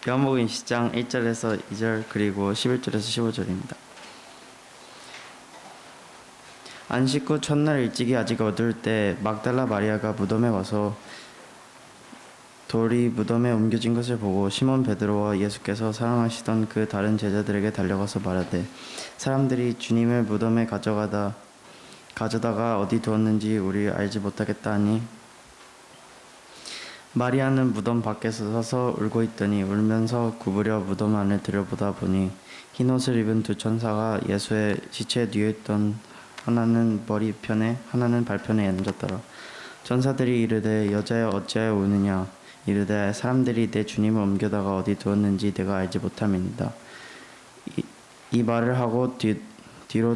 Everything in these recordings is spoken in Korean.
요한복음 10장 1절에서 2절 그리고 11절에서 15절입니다. 안식 후 첫날 일찍이 아직 어두울 때 막달라 마리아가 무덤에 와서 돌이 무덤에 옮겨진 것을 보고 시몬 베드로와 예수께서 사랑하시던 그 다른 제자들에게 달려가서 말하되 사람들이 주님을 무덤에 가져다가 어디 두었는지 우리 알지 못하겠다 하니 마리아는 무덤 밖에서 서서 울고 있더니 울면서 구부려 무덤 안을 들여보다 보니 흰옷을 입은 두 천사가 예수의 시체에 뉘어있던 하나는 머리편에 하나는 발편에 앉았더라. 천사들이 이르되 여자여 어찌하여 우느냐 이르되 사람들이 내 주님을 옮겨다가 어디 두었는지 내가 알지 못함이니이다. 이 말을 하고 뒤로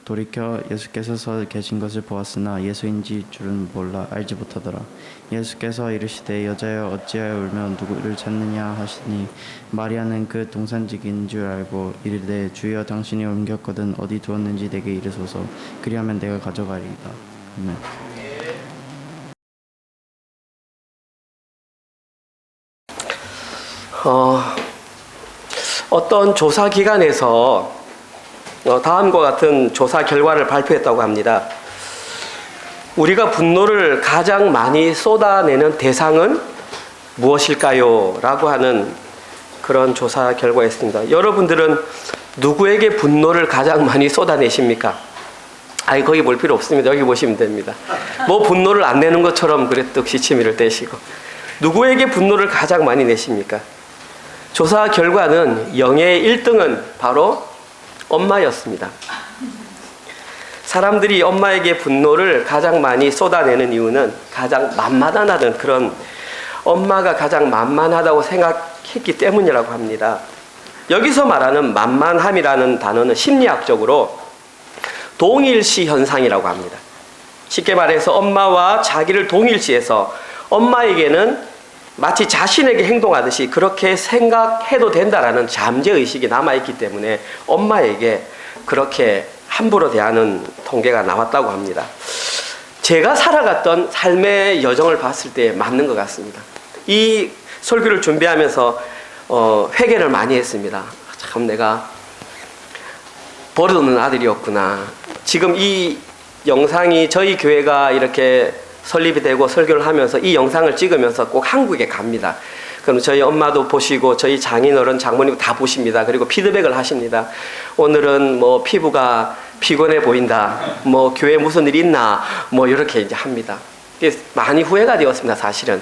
돌이켜 예수께서 서 계신 것을 보았으나 예수인지 줄은 몰라 알지 못하더라. 예수께서 이르시되 여자여 어찌하여 울며 누구를 찾느냐 하시니 마리아는 그 동산직인 줄 알고 이르되 주여 당신이 옮겼거든 어디 두었는지 내게 이르소서 그리하면 내가 가져가리이다. 아멘. 어떤 조사기관에서 다음과 같은 조사 결과를 발표했다고 합니다. 우리가 분노를 가장 많이 쏟아내는 대상은 무엇일까요? 라고 하는 그런 조사 결과였습니다. 여러분들은 누구에게 분노를 가장 많이 쏟아내십니까? 거기 볼 필요 없습니다. 여기 보시면 됩니다. 뭐 분노를 안 내는 것처럼 그랬듯 시치미를 떼시고. 누구에게 분노를 가장 많이 내십니까? 조사 결과는 영예의 1등은 바로 엄마였습니다. 사람들이 엄마에게 분노를 가장 많이 쏟아내는 이유는 가장 만만하다는 그런 엄마가 가장 만만하다고 생각했기 때문이라고 합니다. 여기서 말하는 만만함이라는 단어는 심리학적으로 동일시 현상이라고 합니다. 쉽게 말해서 엄마와 자기를 동일시해서 엄마에게는 마치 자신에게 행동하듯이 그렇게 생각해도 된다라는 잠재의식이 남아있기 때문에 엄마에게 그렇게 함부로 대하는 통계가 나왔다고 합니다. 제가 살아갔던 삶의 여정을 봤을 때 맞는 것 같습니다. 이 설교를 준비하면서 회개를 많이 했습니다. 참 내가 버릇없는 아들이었구나. 지금 이 영상이 저희 교회가 이렇게 설립이 되고 설교를 하면서 이 영상을 찍으면서 꼭 한국에 갑니다. 그럼 저희 엄마도 보시고 저희 장인어른 장모님 다 보십니다. 그리고 피드백을 하십니다. 오늘은 뭐 피부가 피곤해 보인다. 뭐 교회에 무슨 일 있나. 뭐 이렇게 이제 합니다. 많이 후회가 되었습니다. 사실은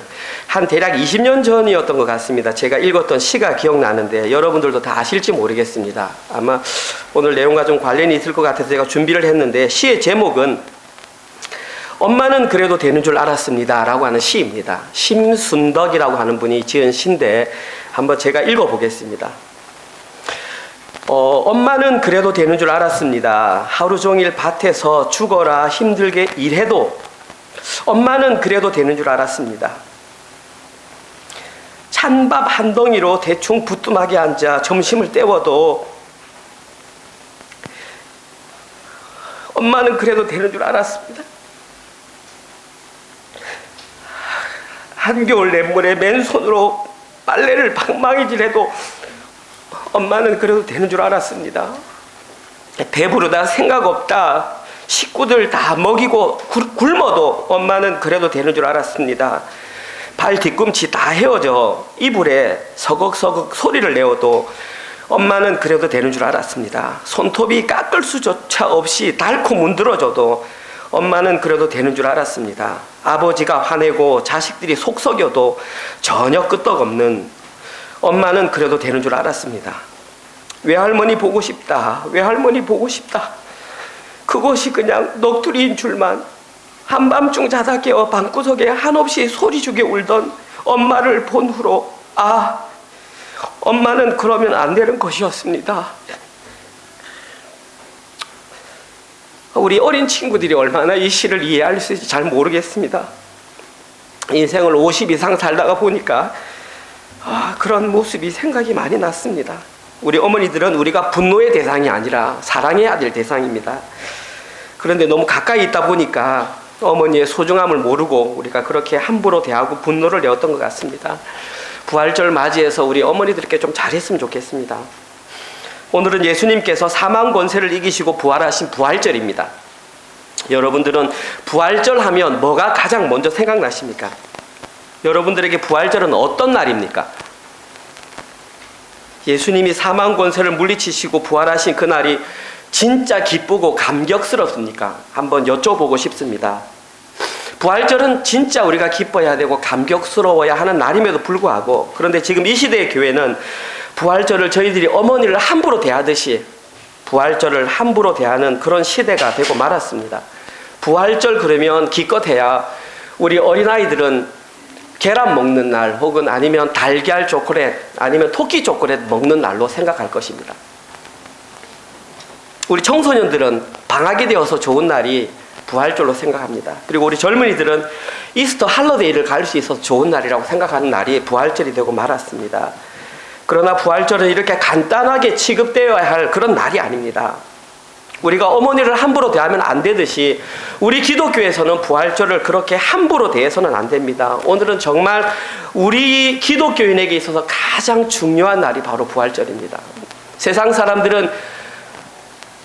한 대략 20년 전이었던 것 같습니다. 제가 읽었던 시가 기억나는데 여러분들도 다 아실지 모르겠습니다. 아마 오늘 내용과 좀 관련이 있을 것 같아서 제가 준비를 했는데 시의 제목은 엄마는 그래도 되는 줄 알았습니다 라고 하는 시입니다. 심순덕이라고 하는 분이 지은 시인데 한번 제가 읽어보겠습니다. 엄마는 그래도 되는 줄 알았습니다. 하루 종일 밭에서 죽어라 힘들게 일해도 엄마는 그래도 되는 줄 알았습니다. 찬밥 한 덩이로 대충 부뚜막에 앉아 점심을 때워도 엄마는 그래도 되는 줄 알았습니다. 한겨울 냇물에 맨손으로 빨래를 방망이질해도 엄마는 그래도 되는 줄 알았습니다. 배부르다 생각 없다 식구들 다 먹이고 굶어도 엄마는 그래도 되는 줄 알았습니다. 발 뒤꿈치 다 헤어져 이불에 서걱서걱 소리를 내어도 엄마는 그래도 되는 줄 알았습니다. 손톱이 깎을 수조차 없이 닳고 문드러져도 엄마는 그래도 되는 줄 알았습니다. 아버지가 화내고 자식들이 속썩여도 전혀 끄떡없는 엄마는 그래도 되는 줄 알았습니다. 외할머니 보고 싶다. 외할머니 보고 싶다. 그것이 그냥 넋두리인 줄만 한밤중 자다 깨어 방구석에 한없이 소리주게 울던 엄마를 본 후로 엄마는 그러면 안 되는 것이었습니다. 우리 어린 친구들이 얼마나 이 시를 이해할 수 있을지 잘 모르겠습니다. 인생을 50 이상 살다가 보니까 그런 모습이 생각이 많이 났습니다. 우리 어머니들은 우리가 분노의 대상이 아니라 사랑해야 될 대상입니다. 그런데 너무 가까이 있다 보니까 어머니의 소중함을 모르고 우리가 그렇게 함부로 대하고 분노를 내었던 것 같습니다. 부활절 맞이해서 우리 어머니들께 좀 잘했으면 좋겠습니다. 오늘은 예수님께서 사망 권세를 이기시고 부활하신 부활절입니다. 여러분들은 부활절 하면 뭐가 가장 먼저 생각나십니까? 여러분들에게 부활절은 어떤 날입니까? 예수님이 사망 권세를 물리치시고 부활하신 그날이 진짜 기쁘고 감격스럽습니까? 한번 여쭤보고 싶습니다. 부활절은 진짜 우리가 기뻐해야 되고 감격스러워야 하는 날임에도 불구하고, 그런데 지금 이 시대의 교회는 부활절을 저희들이 어머니를 함부로 대하듯이 부활절을 함부로 대하는 그런 시대가 되고 말았습니다. 부활절 그러면 기껏해야 우리 어린아이들은 계란 먹는 날, 혹은 아니면 달걀 초콜릿, 아니면 토끼 초콜릿 먹는 날로 생각할 것입니다. 우리 청소년들은 방학이 되어서 좋은 날이 부활절로 생각합니다. 그리고 우리 젊은이들은 이스터 할러데이를 갈 수 있어서 좋은 날이라고 생각하는 날이 부활절이 되고 말았습니다. 그러나 부활절은 이렇게 간단하게 취급되어야 할 그런 날이 아닙니다. 우리가 어머니를 함부로 대하면 안 되듯이 우리 기독교에서는 부활절을 그렇게 함부로 대해서는 안 됩니다. 오늘은 정말 우리 기독교인에게 있어서 가장 중요한 날이 바로 부활절입니다. 세상 사람들은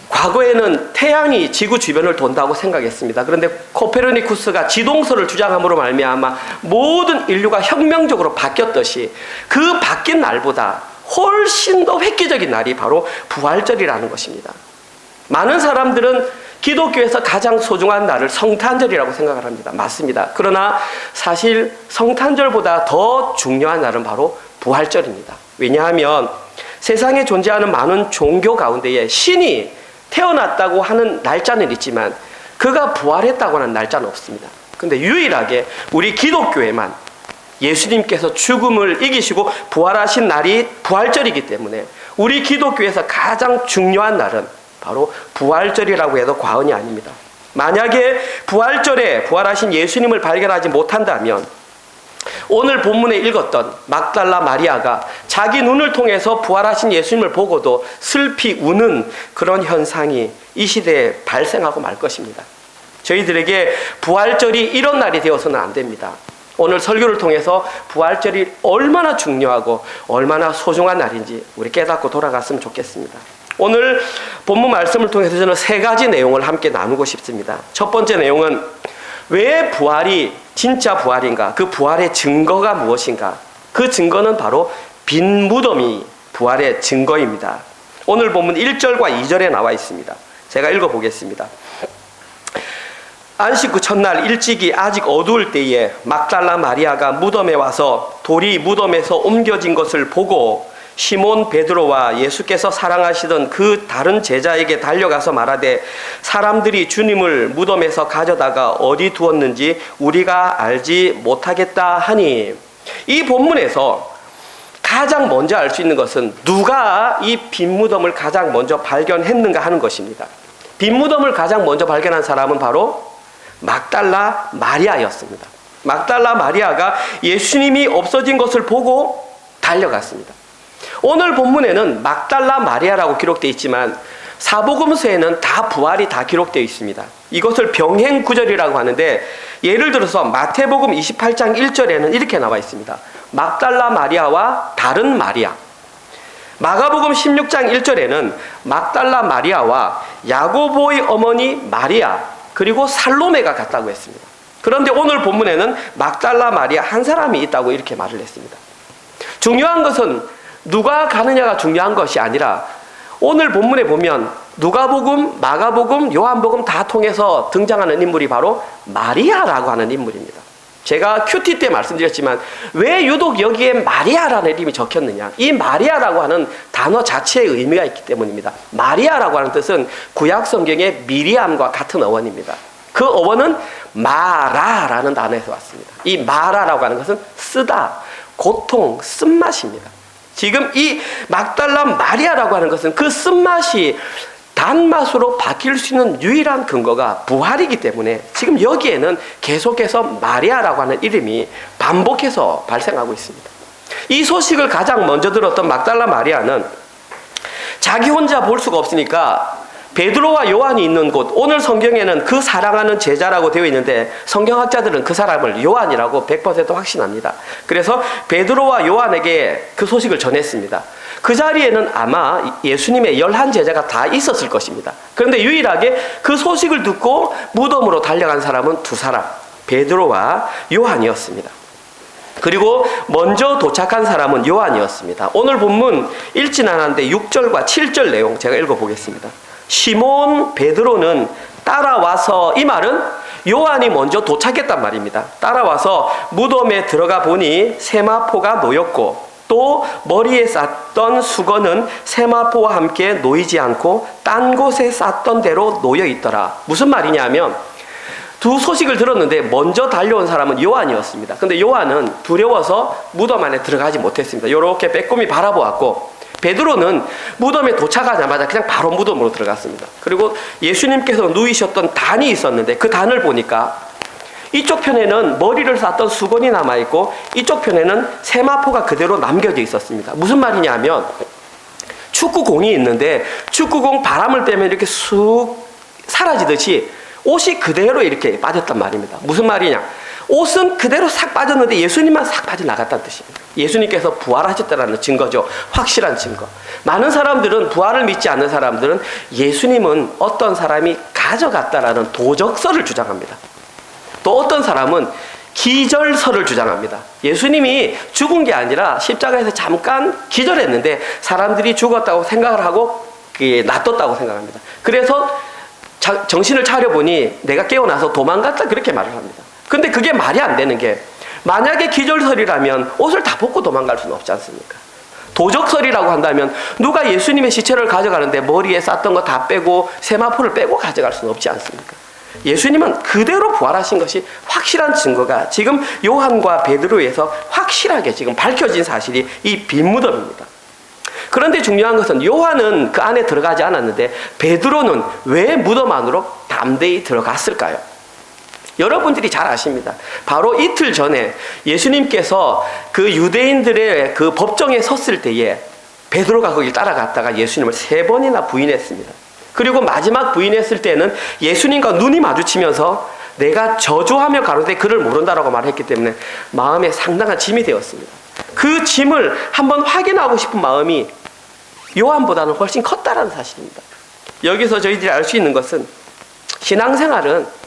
과거에는 태양이 지구 주변을 돈다고 생각했습니다. 그런데 코페르니쿠스가 지동설을 주장함으로 말미암아 모든 인류가 혁명적으로 바뀌었듯이 그 바뀐 날보다 훨씬 더 획기적인 날이 바로 부활절이라는 것입니다. 많은 사람들은 기독교에서 가장 소중한 날을 성탄절이라고 생각을 합니다. 맞습니다. 그러나 사실 성탄절보다 더 중요한 날은 바로 부활절입니다. 왜냐하면 세상에 존재하는 많은 종교 가운데에 신이 태어났다고 하는 날짜는 있지만 그가 부활했다고 하는 날짜는 없습니다. 근데 유일하게 우리 기독교에만 예수님께서 죽음을 이기시고 부활하신 날이 부활절이기 때문에 우리 기독교에서 가장 중요한 날은 바로 부활절이라고 해도 과언이 아닙니다. 만약에 부활절에 부활하신 예수님을 발견하지 못한다면 오늘 본문에 읽었던 막달라 마리아가 자기 눈을 통해서 부활하신 예수님을 보고도 슬피 우는 그런 현상이 이 시대에 발생하고 말 것입니다. 저희들에게 부활절이 이런 날이 되어서는 안 됩니다. 오늘 설교를 통해서 부활절이 얼마나 중요하고 얼마나 소중한 날인지 우리 깨닫고 돌아갔으면 좋겠습니다. 오늘 본문 말씀을 통해서 저는 세 가지 내용을 함께 나누고 싶습니다. 첫 번째 내용은 왜 부활이 진짜 부활인가? 그 부활의 증거가 무엇인가? 그 증거는 바로 빈 무덤이 부활의 증거입니다. 오늘 본문 1절과 2절에 나와 있습니다. 제가 읽어보겠습니다. 안식 후 첫날 일찍이 아직 어두울 때에 막달라 마리아가 무덤에 와서 돌이 무덤에서 옮겨진 것을 보고 시몬 베드로와 예수께서 사랑하시던 그 다른 제자에게 달려가서 말하되 사람들이 주님을 무덤에서 가져다가 어디 두었는지 우리가 알지 못하겠다 하니, 이 본문에서 가장 먼저 알 수 있는 것은 누가 이 빈 무덤을 가장 먼저 발견했는가 하는 것입니다. 빈 무덤을 가장 먼저 발견한 사람은 바로 막달라 마리아였습니다. 막달라 마리아가 예수님이 없어진 것을 보고 달려갔습니다. 오늘 본문에는 막달라 마리아라고 기록되어 있지만 사복음서에는 다 부활이 다 기록되어 있습니다. 이것을 병행구절이라고 하는데, 예를 들어서 마태복음 28장 1절에는 이렇게 나와 있습니다. 막달라 마리아와 다른 마리아. 마가복음 16장 1절에는 막달라 마리아와 야고보의 어머니 마리아 그리고 살로메가 같다고 했습니다. 그런데 오늘 본문에는 막달라 마리아 한 사람이 있다고 이렇게 말을 했습니다. 중요한 것은 누가 가느냐가 중요한 것이 아니라 오늘 본문에 보면 누가복음, 마가복음, 요한복음 다 통해서 등장하는 인물이 바로 마리아라고 하는 인물입니다. 제가 큐티 때 말씀드렸지만 왜 유독 여기에 마리아라는 이름이 적혔느냐? 이 마리아라고 하는 단어 자체의 의미가 있기 때문입니다. 마리아라고 하는 뜻은 구약 성경의 미리암과 같은 어원입니다. 그 어원은 마라라는 단어에서 왔습니다. 이 마라라고 하는 것은 쓰다, 고통, 쓴맛입니다. 지금 이 막달라 마리아라고 하는 것은 그 쓴맛이 단맛으로 바뀔 수 있는 유일한 근거가 부활이기 때문에 지금 여기에는 계속해서 마리아라고 하는 이름이 반복해서 발생하고 있습니다. 이 소식을 가장 먼저 들었던 막달라 마리아는 자기 혼자 볼 수가 없으니까 베드로와 요한이 있는 곳, 오늘 성경에는 그 사랑하는 제자라고 되어 있는데 성경학자들은 그 사람을 요한이라고 100% 확신합니다. 그래서 베드로와 요한에게 그 소식을 전했습니다. 그 자리에는 아마 예수님의 11제자가 다 있었을 것입니다. 그런데 유일하게 그 소식을 듣고 무덤으로 달려간 사람은 두 사람, 베드로와 요한이었습니다. 그리고 먼저 도착한 사람은 요한이었습니다. 오늘 본문 읽진 않았는데 6절과 7절 내용 제가 읽어보겠습니다. 시몬 베드로는 따라와서, 이 말은 요한이 먼저 도착했단 말입니다. 따라와서 무덤에 들어가 보니 세마포가 놓였고 또 머리에 쌌던 수건은 세마포와 함께 놓이지 않고 딴 곳에 쌌던 대로 놓여 있더라. 무슨 말이냐면 두 소식을 들었는데 먼저 달려온 사람은 요한이었습니다. 근데 요한은 두려워서 무덤 안에 들어가지 못했습니다. 이렇게 빼꼼히 바라보았고, 베드로는 무덤에 도착하자마자 그냥 바로 무덤으로 들어갔습니다. 그리고 예수님께서 누이셨던 단이 있었는데 그 단을 보니까 이쪽 편에는 머리를 쌌던 수건이 남아있고 이쪽 편에는 세마포가 그대로 남겨져 있었습니다. 무슨 말이냐면 축구공이 있는데 축구공 바람을 빼면 이렇게 쑥 사라지듯이 옷이 그대로 이렇게 빠졌단 말입니다. 무슨 말이냐? 옷은 그대로 싹 빠졌는데 예수님만 싹 빠져나갔다는 뜻입니다. 예수님께서 부활하셨다는 증거죠. 확실한 증거. 많은 사람들은, 부활을 믿지 않는 사람들은 예수님은 어떤 사람이 가져갔다라는 도적설을 주장합니다. 또 어떤 사람은 기절설을 주장합니다. 예수님이 죽은 게 아니라 십자가에서 잠깐 기절했는데 사람들이 죽었다고 생각을 하고 놔뒀다고 생각합니다. 그래서 정신을 차려보니 내가 깨어나서 도망갔다, 그렇게 말을 합니다. 근데 그게 말이 안 되는 게, 만약에 기절설이라면 옷을 다 벗고 도망갈 수는 없지 않습니까? 도적설이라고 한다면 누가 예수님의 시체를 가져가는데 머리에 쌌던 거 다 빼고 세마포를 빼고 가져갈 수는 없지 않습니까? 예수님은 그대로 부활하신 것이 확실한 증거가 지금 요한과 베드로에서 확실하게 지금 밝혀진 사실이 이 빈 무덤입니다. 그런데 중요한 것은 요한은 그 안에 들어가지 않았는데 베드로는 왜 무덤 안으로 담대히 들어갔을까요? 여러분들이 잘 아십니다. 바로 이틀 전에 예수님께서 그 유대인들의 그 법정에 섰을 때에 베드로가 거길 따라갔다가 예수님을 3번이나 부인했습니다. 그리고 마지막 부인했을 때는 예수님과 눈이 마주치면서 내가 저주하며 가로되 그를 모른다라고 말했기 때문에 마음에 상당한 짐이 되었습니다. 그 짐을 한번 확인하고 싶은 마음이 요한보다는 훨씬 컸다는 사실입니다. 여기서 저희들이 알 수 있는 것은 신앙생활은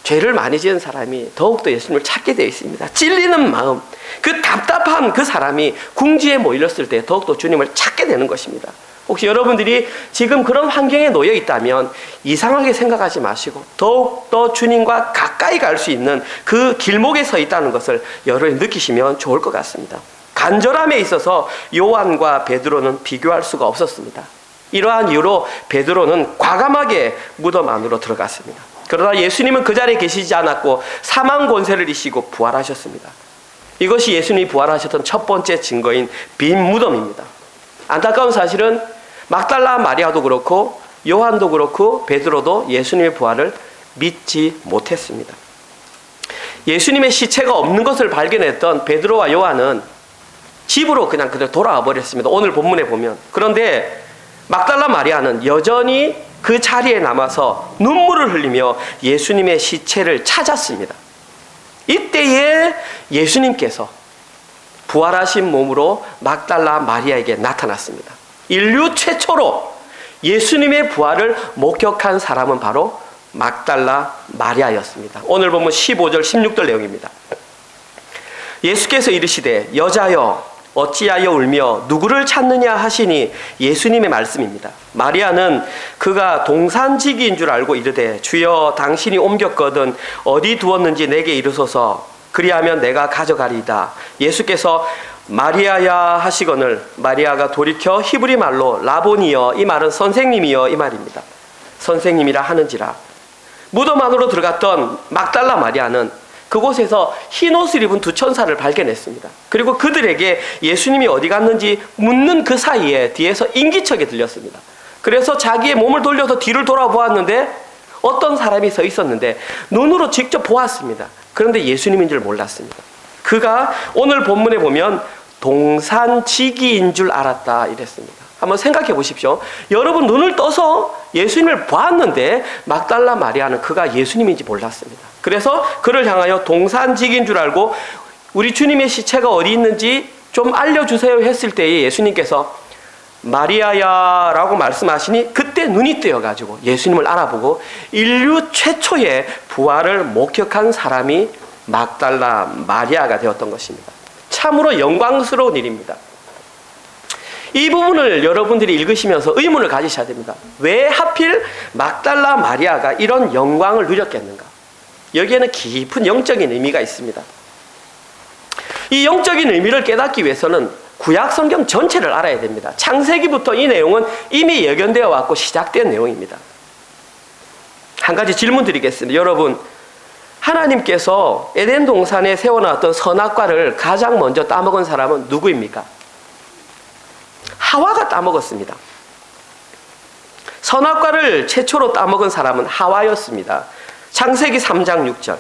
죄를 많이 지은 사람이 더욱더 예수님을 찾게 되어 있습니다. 찔리는 마음, 그 답답한 그 사람이 궁지에 모였을 때 더욱더 주님을 찾게 되는 것입니다. 혹시 여러분들이 지금 그런 환경에 놓여 있다면 이상하게 생각하지 마시고 더욱더 주님과 가까이 갈 수 있는 그 길목에 서 있다는 것을 여러분이 느끼시면 좋을 것 같습니다. 간절함에 있어서 요한과 베드로는 비교할 수가 없었습니다. 이러한 이유로 베드로는 과감하게 무덤 안으로 들어갔습니다. 그러나 예수님은 그 자리에 계시지 않았고 사망 권세를 이시고 부활하셨습니다. 이것이 예수님이 부활하셨던 첫 번째 증거인 빈 무덤입니다. 안타까운 사실은 막달라 마리아도 그렇고 요한도 그렇고 베드로도 예수님의 부활을 믿지 못했습니다. 예수님의 시체가 없는 것을 발견했던 베드로와 요한은 집으로 그냥 그대로 돌아와 버렸습니다. 오늘 본문에 보면. 그런데 막달라 마리아는 여전히 그 자리에 남아서 눈물을 흘리며 예수님의 시체를 찾았습니다. 이때에 예수님께서 부활하신 몸으로 막달라 마리아에게 나타났습니다. 인류 최초로 예수님의 부활을 목격한 사람은 바로 막달라 마리아였습니다. 오늘 보면 15절 16절 내용입니다. 예수께서 이르시되 여자여 어찌하여 울며 누구를 찾느냐 하시니 예수님의 말씀입니다. 마리아는 그가 동산지기인 줄 알고 이르되 주여 당신이 옮겼거든 어디 두었는지 내게 이르소서 그리하면 내가 가져가리이다. 예수께서 마리아야 하시거늘 마리아가 돌이켜 히브리 말로 라보니여, 이 말은 선생님이여 이 말입니다. 선생님이라 하는지라. 무덤 안으로 들어갔던 막달라 마리아는 그곳에서 흰 옷을 입은 두 천사를 발견했습니다. 그리고 그들에게 예수님이 어디 갔는지 묻는 그 사이에 뒤에서 인기척이 들렸습니다. 그래서 자기의 몸을 돌려서 뒤를 돌아보았는데 어떤 사람이 서 있었는데 눈으로 직접 보았습니다. 그런데 예수님인 줄 몰랐습니다. 그가 오늘 본문에 보면 동산지기인 줄 알았다 이랬습니다. 한번 생각해 보십시오. 여러분 눈을 떠서 예수님을 보았는데 막달라 마리아는 그가 예수님인지 몰랐습니다. 그래서 그를 향하여 동산직인 줄 알고 우리 주님의 시체가 어디 있는지 좀 알려주세요 했을 때에 예수님께서 마리아야 라고 말씀하시니 그때 눈이 뜨여가지고 예수님을 알아보고 인류 최초의 부활을 목격한 사람이 막달라 마리아가 되었던 것입니다. 참으로 영광스러운 일입니다. 이 부분을 여러분들이 읽으시면서 의문을 가지셔야 됩니다. 왜 하필 막달라 마리아가 이런 영광을 누렸겠는가? 여기에는 깊은 영적인 의미가 있습니다. 이 영적인 의미를 깨닫기 위해서는 구약 성경 전체를 알아야 됩니다. 창세기부터 이 내용은 이미 예견되어 왔고 시작된 내용입니다. 한 가지 질문 드리겠습니다. 여러분, 하나님께서 에덴 동산에 세워놨던 선악과를 가장 먼저 따먹은 사람은 누구입니까? 하와가 따먹었습니다. 선악과를 최초로 따먹은 사람은 하와였습니다. 창세기 3장 6절.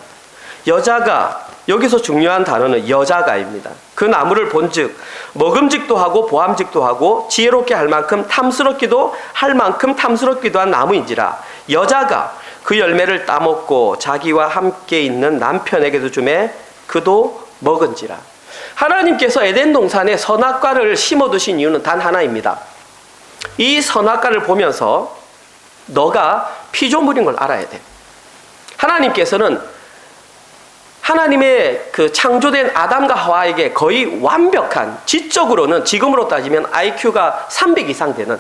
여자가, 여기서 중요한 단어는 여자가입니다. 그 나무를 본즉 먹음직도 하고 보암직도 하고 지혜롭게 할 만큼 탐스럽기도 한 나무인지라. 여자가 그 열매를 따먹고 자기와 함께 있는 남편에게도 주매 그도 먹은지라. 하나님께서 에덴 동산에 선악과를 심어두신 이유는 단 하나입니다. 이 선악과를 보면서 너가 피조물인 걸 알아야 돼. 하나님께서는 하나님의 그 창조된 아담과 하와에게 거의 완벽한, 지적으로는 지금으로 따지면 IQ가 300 이상 되는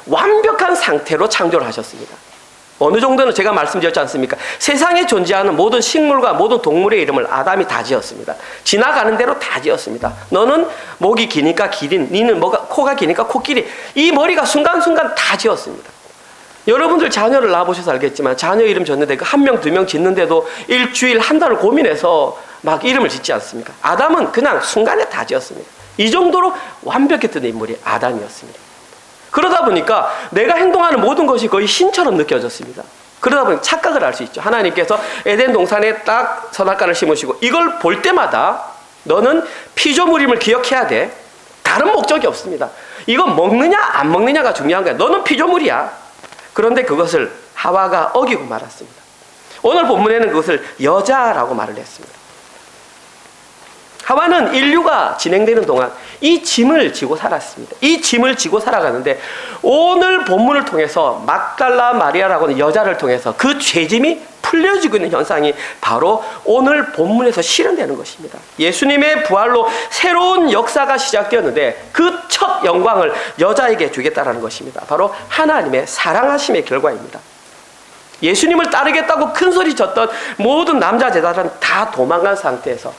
완벽한 상태로 창조를 하셨습니다. 어느 정도는 제가 말씀드렸지 않습니까? 세상에 존재하는 모든 식물과 모든 동물의 이름을 아담이 다 지었습니다. 지나가는 대로 다 지었습니다. 너는 목이 기니까 기린, 니는 코가 기니까 코끼리. 이 머리가 순간순간 다 지었습니다. 여러분들 자녀를 낳아보셔서 알겠지만 자녀 이름 짓는데 그 한 명, 두 명 짓는데도 일주일, 한 달을 고민해서 막 이름을 짓지 않습니까? 아담은 그냥 순간에 다 지었습니다. 이 정도로 완벽했던 인물이 아담이었습니다. 그러다 보니까 내가 행동하는 모든 것이 거의 신처럼 느껴졌습니다. 그러다 보니 착각을 할 수 있죠. 하나님께서 에덴 동산에 딱 선악과를 심으시고 이걸 볼 때마다 너는 피조물임을 기억해야 돼. 다른 목적이 없습니다. 이건 먹느냐 안 먹느냐가 중요한 거야. 너는 피조물이야. 그런데 그것을 하와가 어기고 말았습니다. 오늘 본문에는 그것을 여자라고 말을 했습니다. 하와는 인류가 진행되는 동안 이 짐을 지고 살았습니다. 이 짐을 지고 살아가는데 오늘 본문을 통해서 막달라 마리아라고 하는 여자를 통해서 그 죄짐이 풀려지고 있는 현상이 바로 오늘 본문에서 실현되는 것입니다. 예수님의 부활로 새로운 역사가 시작되었는데 그 첫 영광을 여자에게 주겠다라는 것입니다. 바로 하나님의 사랑하심의 결과입니다. 예수님을 따르겠다고 큰 소리 쳤던 모든 남자 제자들은 다 도망간 상태에서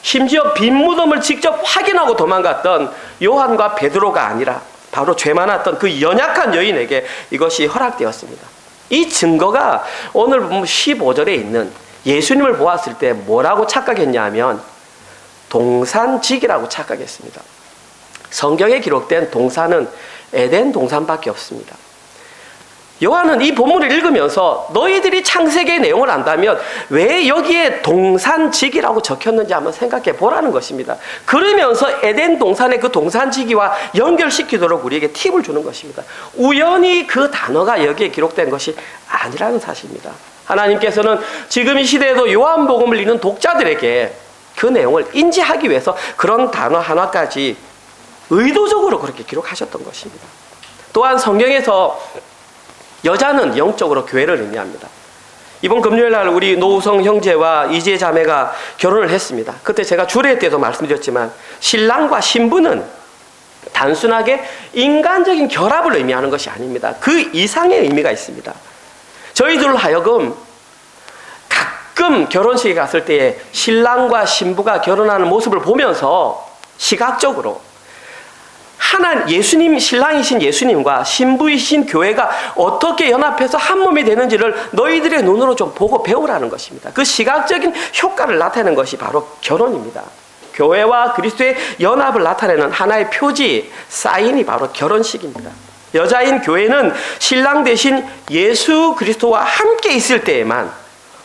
심지어 빈 무덤을 직접 확인하고 도망갔던 요한과 베드로가 아니라 바로 죄 많았던 그 연약한 여인에게 이것이 허락되었습니다. 이 증거가 오늘 보면 15절에 있는 예수님을 보았을 때 뭐라고 착각했냐 하면 동산직이라고 착각했습니다. 성경에 기록된 동산은 에덴 동산밖에 없습니다. 요한은 이 본문을 읽으면서 너희들이 창세기의 내용을 안다면 왜 여기에 동산지기라고 적혔는지 한번 생각해 보라는 것입니다. 그러면서 에덴 동산의 그 동산지기와 연결시키도록 우리에게 팁을 주는 것입니다. 우연히 그 단어가 여기에 기록된 것이 아니라는 사실입니다. 하나님께서는 지금 이 시대에도 요한복음을 읽는 독자들에게 그 내용을 인지하기 위해서 그런 단어 하나까지 의도적으로 그렇게 기록하셨던 것입니다. 또한 성경에서 여자는 영적으로 교회를 의미합니다. 이번 금요일 날 우리 노우성 형제와 이재 자매가 결혼을 했습니다. 그때 제가 주례 때도 말씀드렸지만 신랑과 신부는 단순하게 인간적인 결합을 의미하는 것이 아닙니다. 그 이상의 의미가 있습니다. 저희들로 하여금 가끔 결혼식에 갔을 때에 신랑과 신부가 결혼하는 모습을 보면서 시각적으로 예수님, 신랑이신 예수님과 신부이신 교회가 어떻게 연합해서 한 몸이 되는지를 너희들의 눈으로 좀 보고 배우라는 것입니다. 그 시각적인 효과를 나타내는 것이 바로 결혼입니다. 교회와 그리스도의 연합을 나타내는 하나의 표지, 사인이 바로 결혼식입니다. 여자인 교회는 신랑 대신 예수 그리스도와 함께 있을 때에만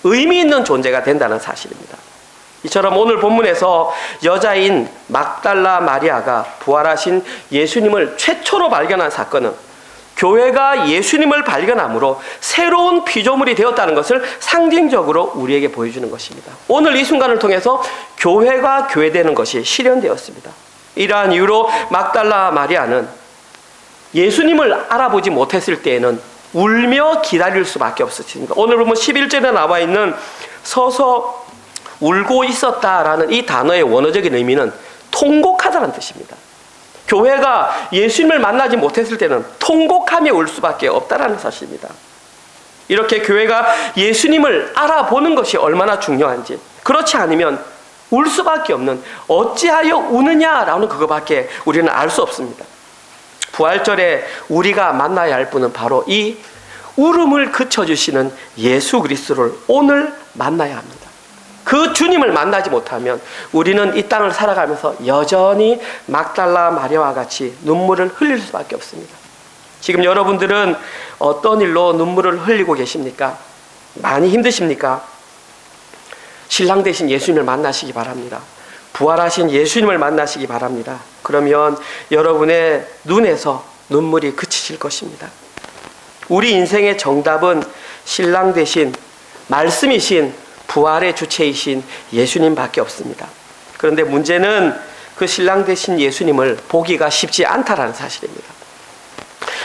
의미 있는 존재가 된다는 사실입니다. 이처럼 오늘 본문에서 여자인 막달라 마리아가 부활하신 예수님을 최초로 발견한 사건은 교회가 예수님을 발견함으로 새로운 피조물이 되었다는 것을 상징적으로 우리에게 보여주는 것입니다. 오늘 이 순간을 통해서 교회가 교회되는 것이 실현되었습니다. 이러한 이유로 막달라 마리아는 예수님을 알아보지 못했을 때에는 울며 기다릴 수밖에 없었습니다. 오늘 보면 11절에 나와 있는 서서 울고 있었다라는 이 단어의 원어적인 의미는 통곡하다는 뜻입니다. 교회가 예수님을 만나지 못했을 때는 통곡하며 울 수밖에 없다라는 사실입니다. 이렇게 교회가 예수님을 알아보는 것이 얼마나 중요한지, 그렇지 않으면 울 수밖에 없는, 어찌하여 우느냐라는 그거밖에 우리는 알 수 없습니다. 부활절에 우리가 만나야 할 분은 바로 이 울음을 그쳐주시는 예수 그리스도를 오늘 만나야 합니다. 그 주님을 만나지 못하면 우리는 이 땅을 살아가면서 여전히 막달라 마리아와 같이 눈물을 흘릴 수밖에 없습니다. 지금 여러분들은 어떤 일로 눈물을 흘리고 계십니까? 많이 힘드십니까? 신랑 되신 예수님을 만나시기 바랍니다. 부활하신 예수님을 만나시기 바랍니다. 그러면 여러분의 눈에서 눈물이 그치실 것입니다. 우리 인생의 정답은 신랑 되신 말씀이신 부활의 주체이신 예수님밖에 없습니다. 그런데 문제는 그 신랑 되신 예수님을 보기가 쉽지 않다라는 사실입니다.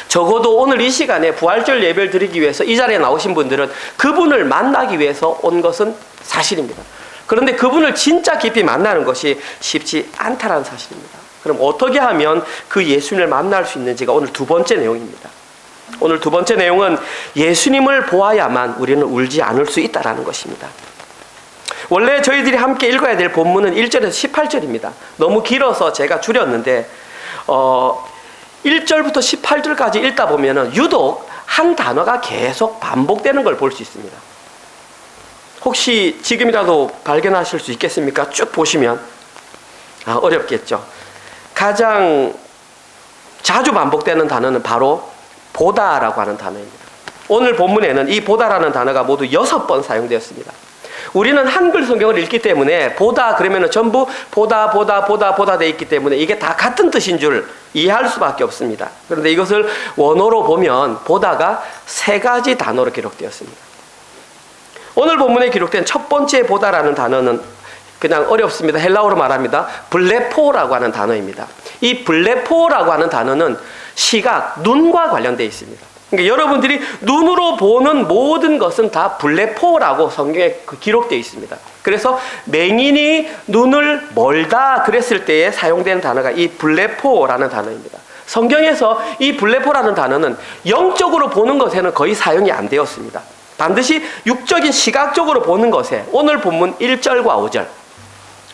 적어도 오늘 이 시간에 부활절 예배를 드리기 위해서 이 자리에 나오신 분들은 그분을 만나기 위해서 온 것은 사실입니다. 그런데 그분을 진짜 깊이 만나는 것이 쉽지 않다라는 사실입니다. 그럼 어떻게 하면 그 예수님을 만날 수 있는지가 오늘 두 번째 내용입니다. 오늘 두 번째 내용은 예수님을 보아야만 우리는 울지 않을 수 있다라는 것입니다. 원래 저희들이 함께 읽어야 될 본문은 1절에서 18절입니다. 너무 길어서 제가 줄였는데 1절부터 18절까지 읽다 보면 유독 한 단어가 계속 반복되는 걸 볼 수 있습니다. 혹시 지금이라도 발견하실 수 있겠습니까? 쭉 보시면 어렵겠죠. 가장 자주 반복되는 단어는 바로 보다라고 하는 단어입니다. 오늘 본문에는 이 보다라는 단어가 모두 6번 사용되었습니다. 우리는 한글 성경을 읽기 때문에 보다 그러면 전부 보다 돼 있기 때문에 이게 다 같은 뜻인 줄 이해할 수밖에 없습니다. 그런데 이것을 원어로 보면 보다가 3가지 단어로 기록되었습니다. 오늘 본문에 기록된 첫 번째 보다라는 단어는 그냥 어렵습니다. 헬라어로 말합니다. 블레포라고 하는 단어입니다. 이 블레포라고 하는 단어는 시각, 눈과 관련되어 있습니다. 그러니까 여러분들이 눈으로 보는 모든 것은 다 블레포라고 성경에 기록되어 있습니다. 그래서 맹인이 눈을 멀다 그랬을 때에 사용된 단어가 이 블레포라는 단어입니다. 성경에서 이 블레포라는 단어는 영적으로 보는 것에는 거의 사용이 안 되었습니다. 반드시 육적인 시각적으로 보는 것에 오늘 본문 1절과 5절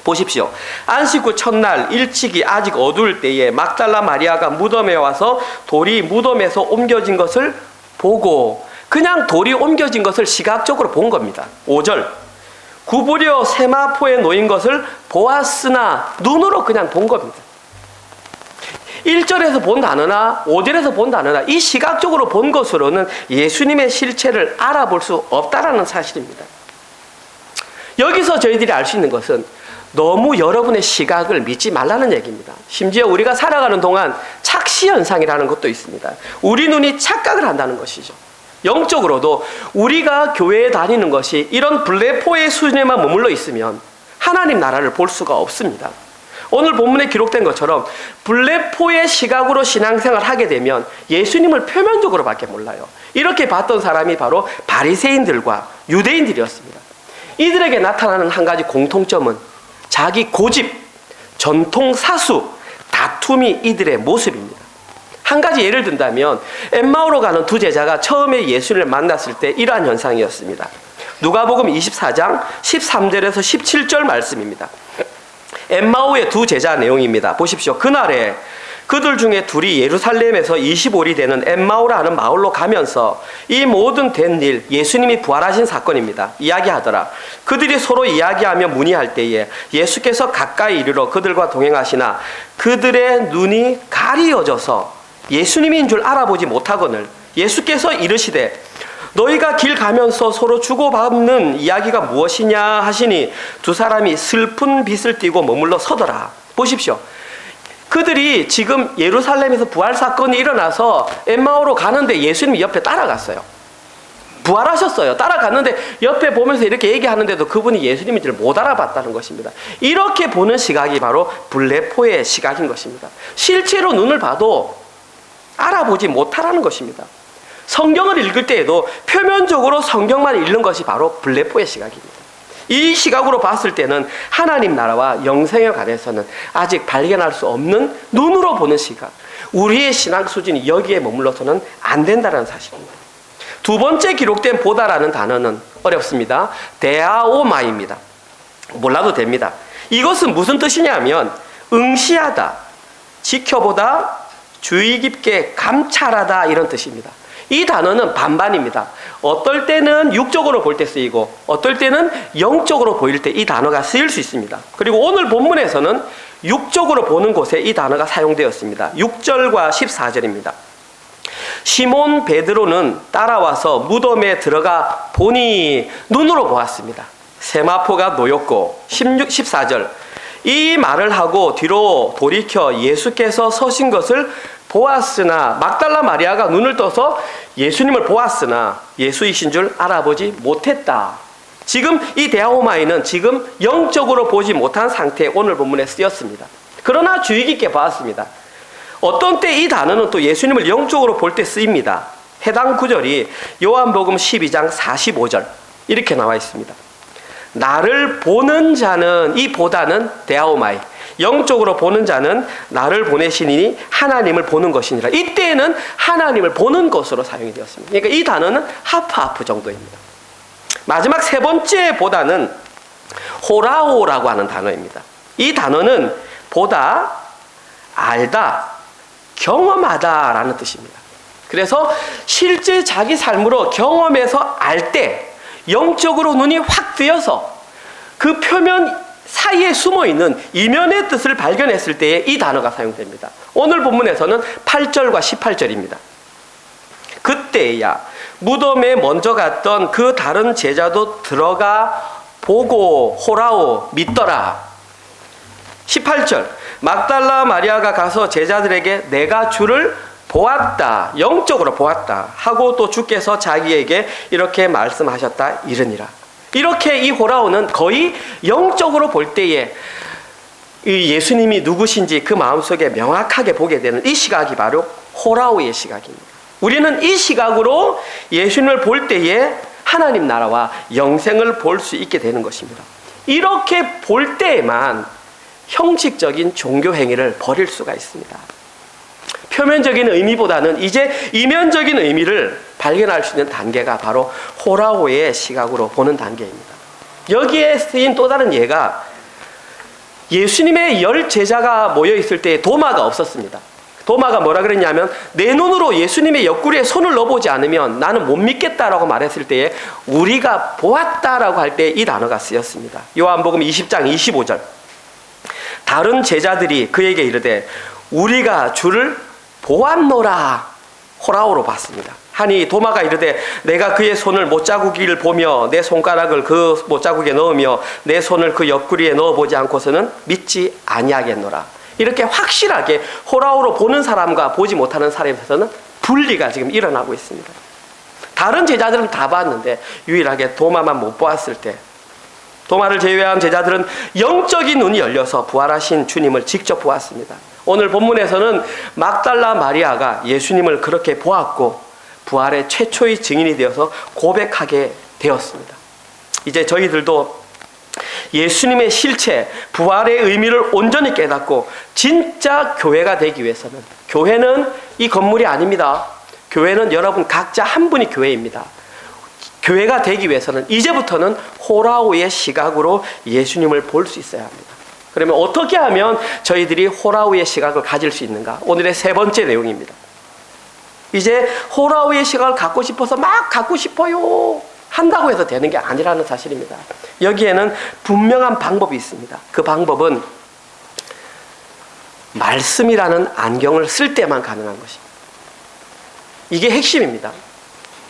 보십시오. 안식 후 첫날 일찍이 아직 어두울 때에 막달라 마리아가 무덤에 와서 돌이 무덤에서 옮겨진 것을 보고, 그냥 돌이 옮겨진 것을 시각적으로 본 겁니다. 5절 구부려 세마포에 놓인 것을 보았으나 눈으로 그냥 본 겁니다. 1절에서 본 단어나 5절에서 본 단어나 이 시각적으로 본 것으로는 예수님의 실체를 알아볼 수 없다라는 사실입니다. 여기서 저희들이 알 수 있는 것은 너무 여러분의 시각을 믿지 말라는 얘기입니다. 심지어 우리가 살아가는 동안 착시현상이라는 것도 있습니다. 우리 눈이 착각을 한다는 것이죠. 영적으로도 우리가 교회에 다니는 것이 이런 블레포의 수준에만 머물러 있으면 하나님 나라를 볼 수가 없습니다. 오늘 본문에 기록된 것처럼 블레포의 시각으로 신앙생활을 하게 되면 예수님을 표면적으로밖에 몰라요. 이렇게 봤던 사람이 바로 바리새인들과 유대인들이었습니다. 이들에게 나타나는 한 가지 공통점은 자기 고집, 전통 사수, 다툼이 이들의 모습입니다. 한 가지 예를 든다면 엠마오로 가는 두 제자가 처음에 예수를 만났을 때 이러한 현상이었습니다. 누가복음 24장 13절에서 17절 말씀입니다. 엠마오의 두 제자 내용입니다. 보십시오. 그날에 그들 중에 둘이 예루살렘에서 25리 되는 엠마오라 하는 마을로 가면서 이 모든 된 일, 예수님이 부활하신 사건입니다. 이야기하더라. 그들이 서로 이야기하며 문의할 때에 예수께서 가까이 이르러 그들과 동행하시나 그들의 눈이 가리어져서 예수님인 줄 알아보지 못하거늘 예수께서 이르시되 너희가 길 가면서 서로 주고받는 이야기가 무엇이냐 하시니 두 사람이 슬픈 빛을 띠고 머물러 서더라. 보십시오. 그들이 지금 예루살렘에서 부활 사건이 일어나서 엠마오로 가는데 예수님이 옆에 따라갔어요. 부활하셨어요. 따라갔는데 옆에 보면서 이렇게 얘기하는데도 그분이 예수님인지를 못 알아봤다는 것입니다. 이렇게 보는 시각이 바로 블레포의 시각인 것입니다. 실제로 눈을 봐도 알아보지 못하라는 것입니다. 성경을 읽을 때에도 표면적으로 성경만 읽는 것이 바로 블레포의 시각입니다. 이 시각으로 봤을 때는 하나님 나라와 영생에 관해서는 아직 발견할 수 없는 눈으로 보는 시각, 우리의 신앙 수준이 여기에 머물러서는 안 된다는 사실입니다. 두 번째 기록된 보다라는 단어는 어렵습니다. 데아오마입니다. 몰라도 됩니다. 이것은 무슨 뜻이냐면 응시하다, 지켜보다, 주의 깊게 감찰하다 이런 뜻입니다. 이 단어는 반반입니다. 어떨 때는 육적으로 볼 때 쓰이고 어떨 때는 영적으로 보일 때 이 단어가 쓰일 수 있습니다. 그리고 오늘 본문에서는 육적으로 보는 곳에 이 단어가 사용되었습니다. 6절과 14절입니다. 시몬 베드로는 따라와서 무덤에 들어가 보니 눈으로 보았습니다. 세마포가 놓였고 14절 이 말을 하고 뒤로 돌이켜 예수께서 서신 것을 보았으나 막달라 마리아가 눈을 떠서 예수님을 보았으나 예수이신 줄 알아보지 못했다. 지금 이 데아오마이는 지금 영적으로 보지 못한 상태에 오늘 본문에 쓰였습니다. 그러나 주의 깊게 보았습니다. 어떤 때 이 단어는 또 예수님을 영적으로 볼 때 쓰입니다. 해당 구절이 요한복음 12장 45절 이렇게 나와 있습니다. 나를 보는 자는, 이 보다는 데아오마이, 영적으로 보는 자는 나를 보내신 이니 하나님을 보는 것이니라. 이때에는 하나님을 보는 것으로 사용이 되었습니다. 그러니까 이 단어는 하프 정도입니다. 마지막 세 번째 보다는 호라오라고 하는 단어입니다. 이 단어는 보다, 알다, 경험하다라는 뜻입니다. 그래서 실제 자기 삶으로 경험해서 알 때 영적으로 눈이 확 뜨여서 그 표면 사이에 숨어있는 이면의 뜻을 발견했을 때에 이 단어가 사용됩니다. 오늘 본문에서는 8절과 18절입니다. 그때야 무덤에 먼저 갔던 그 다른 제자도 들어가 보고 호라오 믿더라. 18절 막달라 마리아가 가서 제자들에게 내가 주를 보았다, 영적으로 보았다 하고 또 주께서 자기에게 이렇게 말씀하셨다 이르니라. 이렇게 이 호라오는 거의 영적으로 볼 때에 이 예수님이 누구신지 그 마음속에 명확하게 보게 되는 이 시각이 바로 호라오의 시각입니다. 우리는 이 시각으로 예수님을 볼 때에 하나님 나라와 영생을 볼 수 있게 되는 것입니다. 이렇게 볼 때에만 형식적인 종교 행위를 버릴 수가 있습니다. 표면적인 의미보다는 이제 이면적인 의미를 발견할 수 있는 단계가 바로 호라오의 시각으로 보는 단계입니다. 여기에 쓰인 또 다른 예가 예수님의 10 제자가 모여 있을 때 도마가 없었습니다. 도마가 뭐라 그랬냐면 내 눈으로 예수님의 옆구리에 손을 넣어보지 않으면 나는 못 믿겠다라고 말했을 때에 우리가 보았다라고 할 때 이 단어가 쓰였습니다. 요한복음 20장 25절 다른 제자들이 그에게 이르되 우리가 주를 보았노라. 호라오로 봤습니다. 하니 도마가 이르되 내가 그의 손을 못자국을 보며 내 손가락을 그 못자국에 넣으며 내 손을 그 옆구리에 넣어보지 않고서는 믿지 아니하겠노라. 이렇게 확실하게 호라오로 보는 사람과 보지 못하는 사람에서는 분리가 지금 일어나고 있습니다. 다른 제자들은 다 봤는데 유일하게 도마만 못 보았을 때 도마를 제외한 제자들은 영적인 눈이 열려서 부활하신 주님을 직접 보았습니다. 오늘 본문에서는 막달라 마리아가 예수님을 그렇게 보았고 부활의 최초의 증인이 되어서 고백하게 되었습니다. 이제 저희들도 예수님의 실체, 부활의 의미를 온전히 깨닫고 진짜 교회가 되기 위해서는 교회는 이 건물이 아닙니다. 교회는 여러분 각자 한 분이 교회입니다. 교회가 되기 위해서는 이제부터는 호라오의 시각으로 예수님을 볼 수 있어야 합니다. 그러면 어떻게 하면 저희들이 호라오의 시각을 가질 수 있는가? 오늘의 세 번째 내용입니다. 이제 호라오의 시각을 갖고 싶어서 막 갖고 싶어요 한다고 해서 되는 게 아니라는 사실입니다. 여기에는 분명한 방법이 있습니다. 그 방법은 말씀이라는 안경을 쓸 때만 가능한 것입니다. 이게 핵심입니다.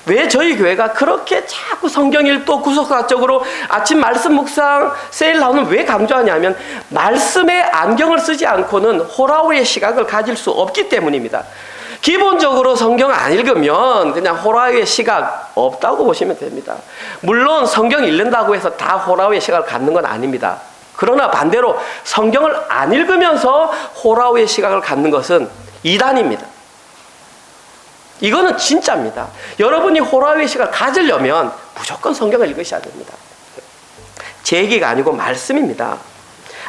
왜 저희 교회가 그렇게 자꾸 성경 읽도 구속사적으로 아침 말씀 묵상 세일 나오는 왜 강조하냐면 말씀에 안경을 쓰지 않고는 호라우의 시각을 가질 수 없기 때문입니다. 기본적으로 성경 안 읽으면 그냥 호라우의 시각 없다고 보시면 됩니다. 물론 성경 읽는다고 해서 다 호라우의 시각을 갖는 건 아닙니다. 그러나 반대로 성경을 안 읽으면서 호라우의 시각을 갖는 것은 이단입니다. 이거는 진짜입니다. 여러분이 호라우의 시각을 가지려면 무조건 성경을 읽으셔야 됩니다. 제 얘기가 아니고 말씀입니다.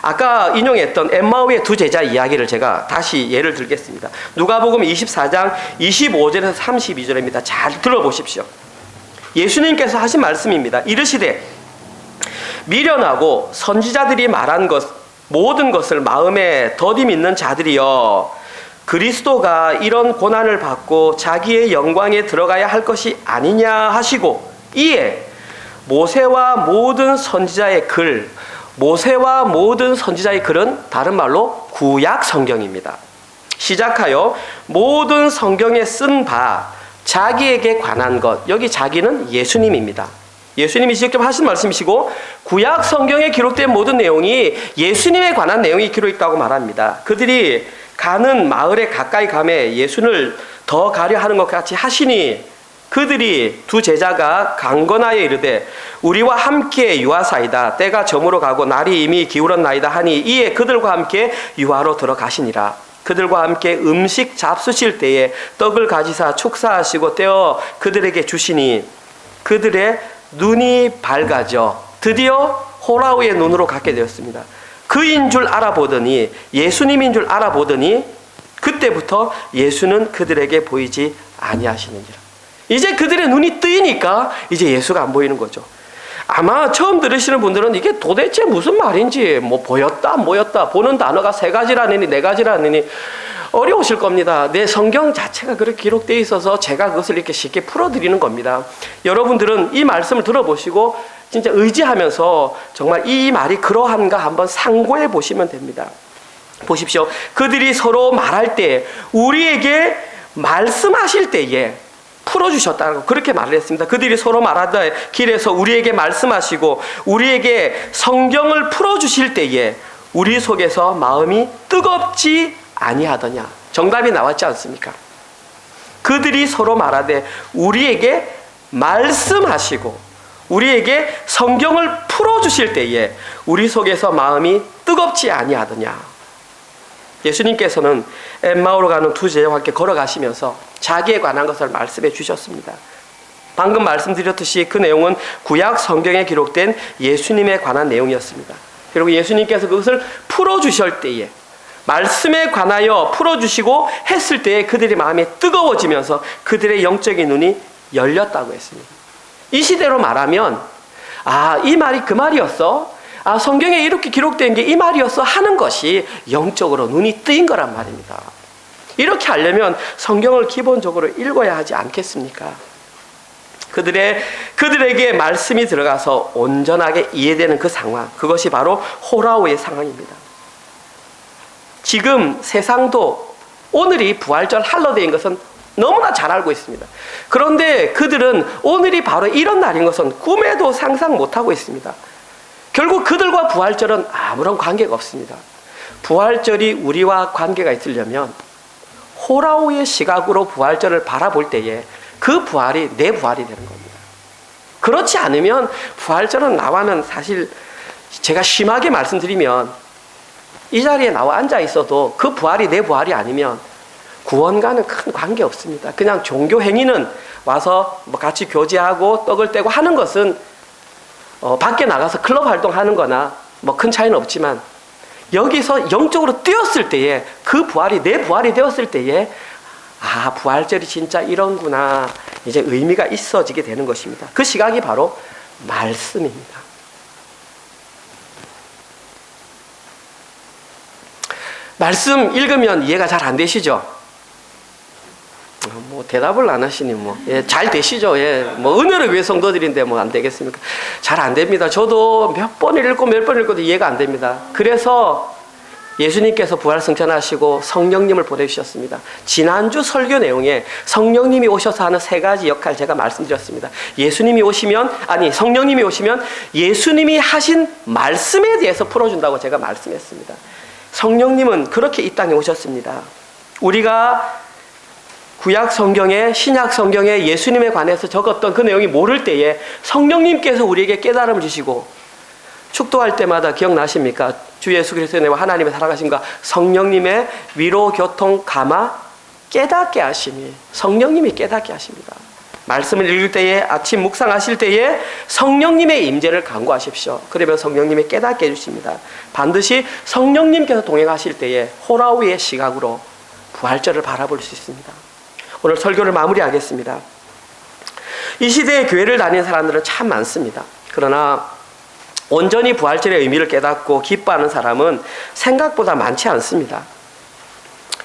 아까 인용했던 엠마오의 두 제자 이야기를 제가 다시 예를 들겠습니다. 누가복음 24장 25절에서 32절입니다. 잘 들어보십시오. 예수님께서 하신 말씀입니다. 이르시되 미련하고 선지자들이 말한 것 모든 것을 마음에 더디 믿는 자들이여 그리스도가 이런 고난을 받고 자기의 영광에 들어가야 할 것이 아니냐 하시고 이에 모세와 모든 선지자의 글, 모세와 모든 선지자의 글은 다른 말로 구약 성경입니다. 시작하여 모든 성경에 쓴 바 자기에게 관한 것, 여기 자기는 예수님입니다. 예수님이 직접 하신 말씀이시고 구약 성경에 기록된 모든 내용이 예수님에 관한 내용이 기록있다고 말합니다. 그들이 가는 마을에 가까이 가매 예수를 더 가려 하는 것 같이 하시니 그들이 두 제자가 강건하여 이르되 우리와 함께 유하사이다. 때가 저물어 가고 날이 이미 기울었나이다 하니 이에 그들과 함께 유하로 들어가시니라. 그들과 함께 음식 잡수실 때에 떡을 가지사 축사하시고 떼어 그들에게 주시니 그들의 눈이 밝아져 드디어 호라우의 눈으로 갖게 되었습니다. 그인 줄 알아보더니 예수님인 줄 알아보더니 그때부터 예수는 그들에게 보이지 아니하시느니라. 이제 그들의 눈이 뜨이니까 이제 예수가 안 보이는 거죠. 아마 처음 들으시는 분들은 이게 도대체 무슨 말인지 뭐 보였다 안 보였다 보는 단어가 세 가지라느니 네 가지라느니 어려우실 겁니다. 내 성경 자체가 그렇게 기록되어 있어서 제가 그것을 이렇게 쉽게 풀어드리는 겁니다. 여러분들은 이 말씀을 들어보시고 진짜 의지하면서 정말 이 말이 그러한가 한번 상고해 보시면 됩니다. 보십시오. 그들이 서로 말할 때 우리에게 말씀하실 때에 풀어주셨다고 그렇게 말을 했습니다. 그들이 서로 말하다 길에서 우리에게 말씀하시고 우리에게 성경을 풀어주실 때에 우리 속에서 마음이 뜨겁지 아니하더냐. 정답이 나왔지 않습니까? 그들이 서로 말하되 우리에게 말씀하시고 우리에게 성경을 풀어주실 때에 우리 속에서 마음이 뜨겁지 아니하더냐. 예수님께서는 엠마오로 가는 두 제자와 함께 걸어가시면서 자기에 관한 것을 말씀해 주셨습니다. 방금 말씀드렸듯이 그 내용은 구약 성경에 기록된 예수님에 관한 내용이었습니다. 그리고 예수님께서 그것을 풀어주실 때에 말씀에 관하여 풀어주시고 했을 때에 그들의 마음이 뜨거워지면서 그들의 영적인 눈이 열렸다고 했습니다. 이 시대로 말하면 이 말이 그 말이었어? 성경에 이렇게 기록된 게 이 말이었어? 하는 것이 영적으로 눈이 뜨인 거란 말입니다. 이렇게 하려면 성경을 기본적으로 읽어야 하지 않겠습니까? 그들에게 말씀이 들어가서 온전하게 이해되는 그 상황, 그것이 바로 호라우의 상황입니다. 지금 세상도 오늘이 부활절 할러데이인 것은 너무나 잘 알고 있습니다. 그런데 그들은 오늘이 바로 이런 날인 것은 꿈에도 상상 못하고 있습니다. 결국 그들과 부활절은 아무런 관계가 없습니다. 부활절이 우리와 관계가 있으려면 호라우의 시각으로 부활절을 바라볼 때에 그 부활이 내 부활이 되는 겁니다. 그렇지 않으면 부활절은 나와는 사실 제가 심하게 말씀드리면 이 자리에 나와 앉아 있어도 그 부활이 내 부활이 아니면 구원과는 큰 관계 없습니다. 그냥 종교 행위는 와서 뭐 같이 교제하고 떡을 떼고 하는 것은 밖에 나가서 클럽 활동하는 거나 뭐 큰 차이는 없지만 여기서 영적으로 뛰었을 때에 그 부활이 내 부활이 되었을 때에 부활절이 진짜 이런구나 이제 의미가 있어지게 되는 것입니다. 그 시각이 바로 말씀입니다. 말씀 읽으면 이해가 잘 안 되시죠? 뭐 대답을 안 하시니 잘 되시죠? 은혜를 위해 성도들인데 안 되겠습니까? 잘 안 됩니다. 저도 몇 번을 읽고 몇 번 읽고도 이해가 안 됩니다. 그래서 예수님께서 부활승천하시고 성령님을 보내주셨습니다. 지난주 설교 내용에 성령님이 오셔서 하는 세 가지 역할 제가 말씀드렸습니다. 성령님이 오시면 예수님이 하신 말씀에 대해서 풀어준다고 제가 말씀했습니다. 성령님은 그렇게 이 땅에 오셨습니다. 우리가 구약 성경에, 신약 성경에 예수님에 관해서 적었던 그 내용이 모를 때에 성령님께서 우리에게 깨달음을 주시고, 축도할 때마다 기억나십니까? 주 예수 그리스도의 은혜와 하나님의 살아가심과 성령님의 위로, 교통, 감화, 깨닫게 하심이, 성령님이 깨닫게 하십니다. 말씀을 읽을 때에, 아침 묵상하실 때에 성령님의 임재를 간구하십시오. 그러면 성령님이 깨닫게 해주십니다. 반드시 성령님께서 동행하실 때에 호라우의 시각으로 부활절을 바라볼 수 있습니다. 오늘 설교를 마무리하겠습니다. 이 시대에 교회를 다니는 사람들은 참 많습니다. 그러나 온전히 부활절의 의미를 깨닫고 기뻐하는 사람은 생각보다 많지 않습니다.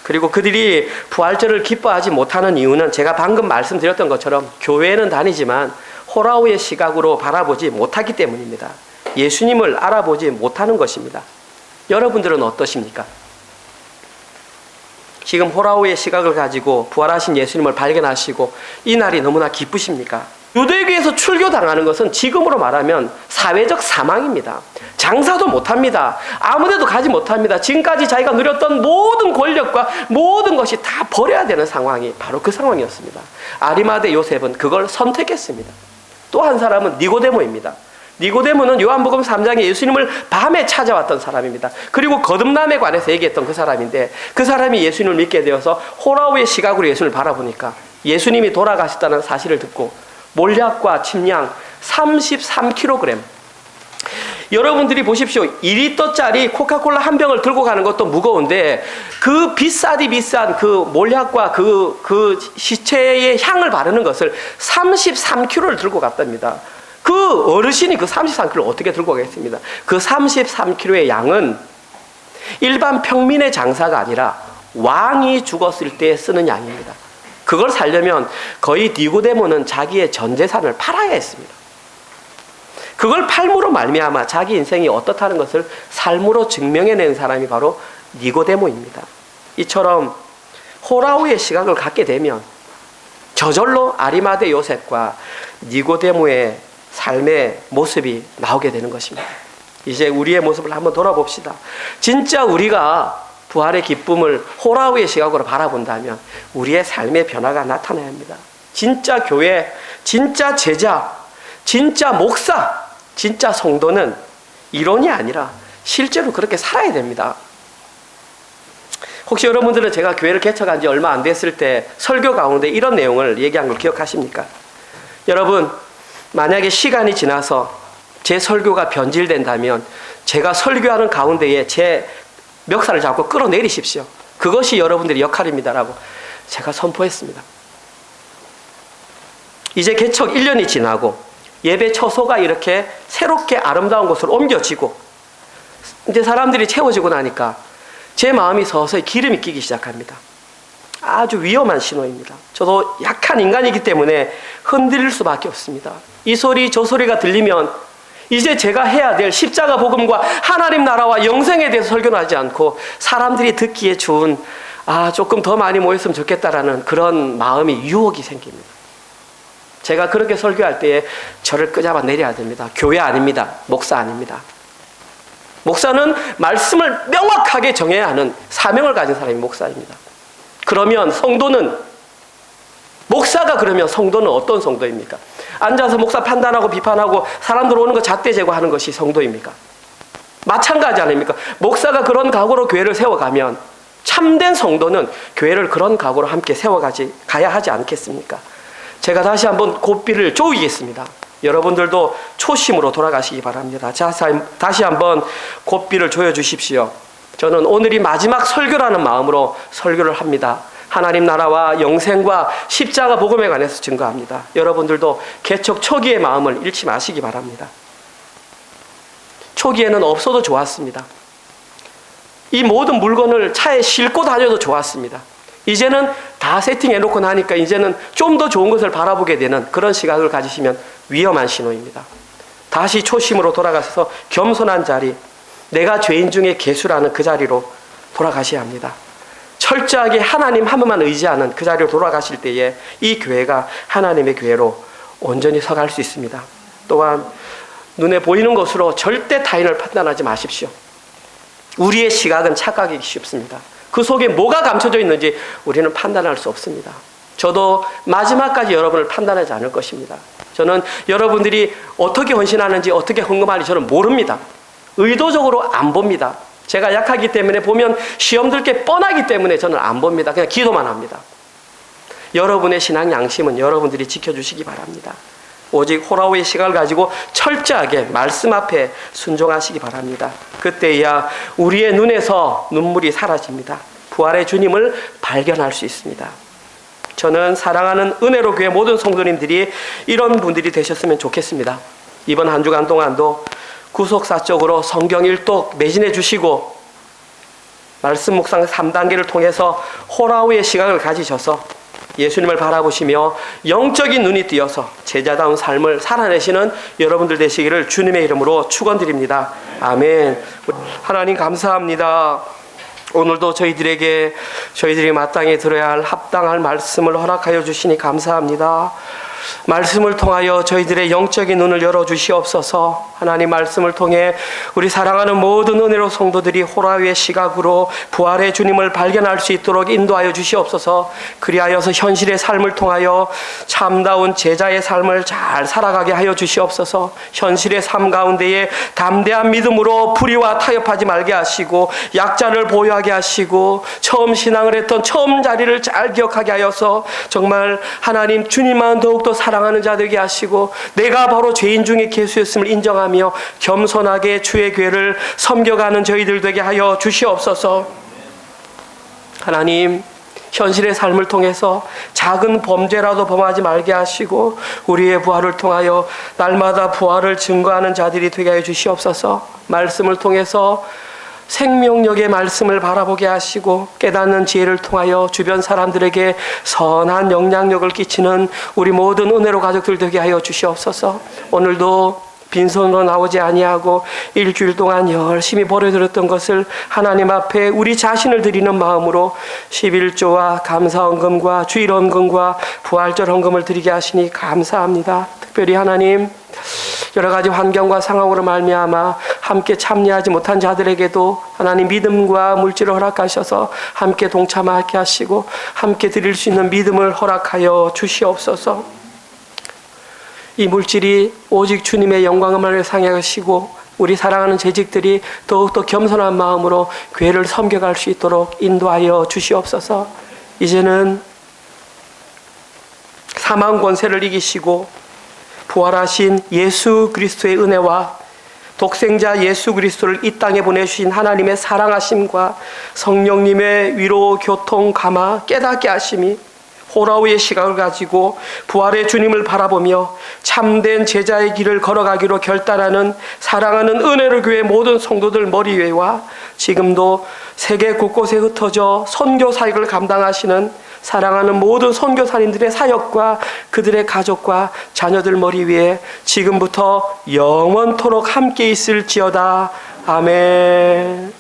그리고 그들이 부활절을 기뻐하지 못하는 이유는 제가 방금 말씀드렸던 것처럼 교회는 다니지만 호라우의 시각으로 바라보지 못하기 때문입니다. 예수님을 알아보지 못하는 것입니다. 여러분들은 어떠십니까? 지금 호라우의 시각을 가지고 부활하신 예수님을 발견하시고 이 날이 너무나 기쁘십니까? 유대교에서 출교당하는 것은 지금으로 말하면 사회적 사망입니다. 장사도 못합니다. 아무데도 가지 못합니다. 지금까지 자기가 누렸던 모든 권력과 모든 것이 다 버려야 되는 상황이 바로 그 상황이었습니다. 아리마대 요셉은 그걸 선택했습니다. 또 한 사람은 니고데모입니다. 니고데모는 요한복음 3장에 예수님을 밤에 찾아왔던 사람입니다. 그리고 거듭남에 관해서 얘기했던 그 사람인데, 그 사람이 예수님을 믿게 되어서 호라우의 시각으로 예수님을 바라보니까 예수님이 돌아가셨다는 사실을 듣고 몰약과 침량 33kg, 여러분들이 보십시오. 2리터짜리 코카콜라 한 병을 들고 가는 것도 무거운데 그 비싼 그 몰약과 그 시체의 향을 바르는 것을 33kg를 들고 갔답니다. 그 어르신이 그 33kg를 어떻게 들고 가겠습니다. 그 33kg의 양은 일반 평민의 장사가 아니라 왕이 죽었을 때 쓰는 양입니다. 그걸 살려면 거의 니고데모는 자기의 전 재산을 팔아야 했습니다. 그걸 팔므로 말미암아 자기 인생이 어떻다는 것을 삶으로 증명해낸 사람이 바로 니고데모입니다. 이처럼 호라우의 시각을 갖게 되면 저절로 아리마대 요셉과 니고데모의 삶의 모습이 나오게 되는 것입니다. 이제 우리의 모습을 한번 돌아봅시다. 진짜 우리가 부활의 기쁨을 호라우의 시각으로 바라본다면 우리의 삶의 변화가 나타나야 합니다. 진짜 교회, 진짜 제자, 진짜 목사, 진짜 성도는 이론이 아니라 실제로 그렇게 살아야 됩니다. 혹시 여러분들은 제가 교회를 개척한 지 얼마 안 됐을 때 설교 가운데 이런 내용을 얘기한 걸 기억하십니까? 여러분, 만약에 시간이 지나서 제 설교가 변질된다면 제가 설교하는 가운데에 제 멱살을 잡고 끌어내리십시오. 그것이 여러분들의 역할입니다라고 제가 선포했습니다. 이제 개척 1년이 지나고 예배 처소가 이렇게 새롭게 아름다운 곳으로 옮겨지고 이제 사람들이 채워지고 나니까 제 마음이 서서히 기름이 끼기 시작합니다. 아주 위험한 신호입니다. 저도 약한 인간이기 때문에 흔들릴 수밖에 없습니다. 이 소리 저 소리가 들리면 이제 제가 해야 될 십자가 복음과 하나님 나라와 영생에 대해서 설교는 하지 않고 사람들이 듣기에 좋은 조금 더 많이 모였으면 좋겠다라는 그런 마음이 유혹이 생깁니다. 제가 그렇게 설교할 때에 저를 끄잡아 내려야 됩니다. 교회 아닙니다. 목사 아닙니다. 목사는 말씀을 명확하게 정해야 하는 사명을 가진 사람이 목사입니다. 그러면 성도는, 목사가 그러면 성도는 어떤 성도입니까? 앉아서 목사 판단하고 비판하고 사람들 오는 거 잣대 제거하는 것이 성도입니까? 마찬가지 아닙니까? 목사가 그런 각오로 교회를 세워가면 참된 성도는 교회를 그런 각오로 함께 가야 하지 않겠습니까? 제가 다시 한번 고삐를 조이겠습니다. 여러분들도 초심으로 돌아가시기 바랍니다. 다시 한번 고삐를 조여주십시오. 저는 오늘이 마지막 설교라는 마음으로 설교를 합니다. 하나님 나라와 영생과 십자가 복음에 관해서 증거합니다. 여러분들도 개척 초기의 마음을 잃지 마시기 바랍니다. 초기에는 없어도 좋았습니다. 이 모든 물건을 차에 싣고 다녀도 좋았습니다. 이제는 다 세팅해놓고 나니까 이제는 좀 더 좋은 것을 바라보게 되는 그런 시각을 가지시면 위험한 신호입니다. 다시 초심으로 돌아가서 겸손한 자리, 내가 죄인 중에 괴수라는 그 자리로 돌아가셔야 합니다. 철저하게 하나님 한 분만 의지하는 그 자리로 돌아가실 때에 이 교회가 하나님의 교회로 온전히 서갈 수 있습니다. 또한 눈에 보이는 것으로 절대 타인을 판단하지 마십시오. 우리의 시각은 착각하기 쉽습니다. 그 속에 뭐가 감춰져 있는지 우리는 판단할 수 없습니다. 저도 마지막까지 여러분을 판단하지 않을 것입니다. 저는 여러분들이 어떻게 헌신하는지 어떻게 헌금하는지 저는 모릅니다. 의도적으로 안 봅니다. 제가 약하기 때문에 보면 시험 들 게 뻔하기 때문에 저는 안 봅니다. 그냥 기도만 합니다. 여러분의 신앙 양심은 여러분들이 지켜주시기 바랍니다. 오직 호라우의 시각을 가지고 철저하게 말씀 앞에 순종하시기 바랍니다. 그때야 우리의 눈에서 눈물이 사라집니다. 부활의 주님을 발견할 수 있습니다. 저는 사랑하는 은혜로 교회 모든 성도님들이 이런 분들이 되셨으면 좋겠습니다. 이번 한 주간 동안도 구속사적으로 성경 일독 매진해 주시고 말씀 묵상 3단계를 통해서 호라우의 시각을 가지셔서 예수님을 바라보시며 영적인 눈이 띄어서 제자다운 삶을 살아내시는 여러분들 되시기를 주님의 이름으로 축원드립니다. 아멘. 하나님 감사합니다. 오늘도 저희들이 마땅히 들어야 할 합당할 말씀을 허락하여 주시니 감사합니다. 말씀을 통하여 저희들의 영적인 눈을 열어주시옵소서. 하나님 말씀을 통해 우리 사랑하는 모든 은혜로 성도들이 호라우의 시각으로 부활의 주님을 발견할 수 있도록 인도하여 주시옵소서. 그리하여서 현실의 삶을 통하여 참다운 제자의 삶을 잘 살아가게 하여 주시옵소서. 현실의 삶 가운데에 담대한 믿음으로 불의와 타협하지 말게 하시고 약자를 보호하게 하시고 처음 신앙을 했던 처음 자리를 잘 기억하게 하여서 정말 하나님 주님만 더욱더 사랑하는 자 되게 하시고 내가 바로 죄인 중에 개수였음을 인정하며 겸손하게 주의 교회를 섬겨가는 저희들 되게 하여 주시옵소서. 하나님 현실의 삶을 통해서 작은 범죄라도 범하지 말게 하시고 우리의 부활을 통하여 날마다 부활을 증거하는 자들이 되게 하여 주시옵소서. 말씀을 통해서 생명력의 말씀을 바라보게 하시고 깨닫는 지혜를 통하여 주변 사람들에게 선한 영향력을 끼치는 우리 모든 은혜로 가족들 되게 하여 주시옵소서. 오늘도 빈손으로 나오지 아니하고 일주일 동안 열심히 벌여들었던 것을 하나님 앞에 우리 자신을 드리는 마음으로 11조와 감사헌금과 주일헌금과 부활절 헌금을 드리게 하시니 감사합니다. 특별히 하나님 여러 가지 환경과 상황으로 말미암아 함께 참여하지 못한 자들에게도 하나님 믿음과 물질을 허락하셔서 함께 동참하게 하시고 함께 드릴 수 있는 믿음을 허락하여 주시옵소서. 이 물질이 오직 주님의 영광만을 상하시고 우리 사랑하는 재직들이 더욱더 겸손한 마음으로 교회를 섬겨갈 수 있도록 인도하여 주시옵소서. 이제는 사망 권세를 이기시고 부활하신 예수 그리스도의 은혜와 독생자 예수 그리스도를 이 땅에 보내주신 하나님의 사랑하심과 성령님의 위로 교통 감화 깨닫게 하심이 호라우의 시각을 가지고 부활의 주님을 바라보며 참된 제자의 길을 걸어가기로 결단하는 사랑하는 은혜로 교회 모든 성도들 머리 위에와 지금도 세계 곳곳에 흩어져 선교 사역을 감당하시는 사랑하는 모든 선교사님들의 사역과 그들의 가족과 자녀들 머리 위에 지금부터 영원토록 함께 있을지어다. 아멘.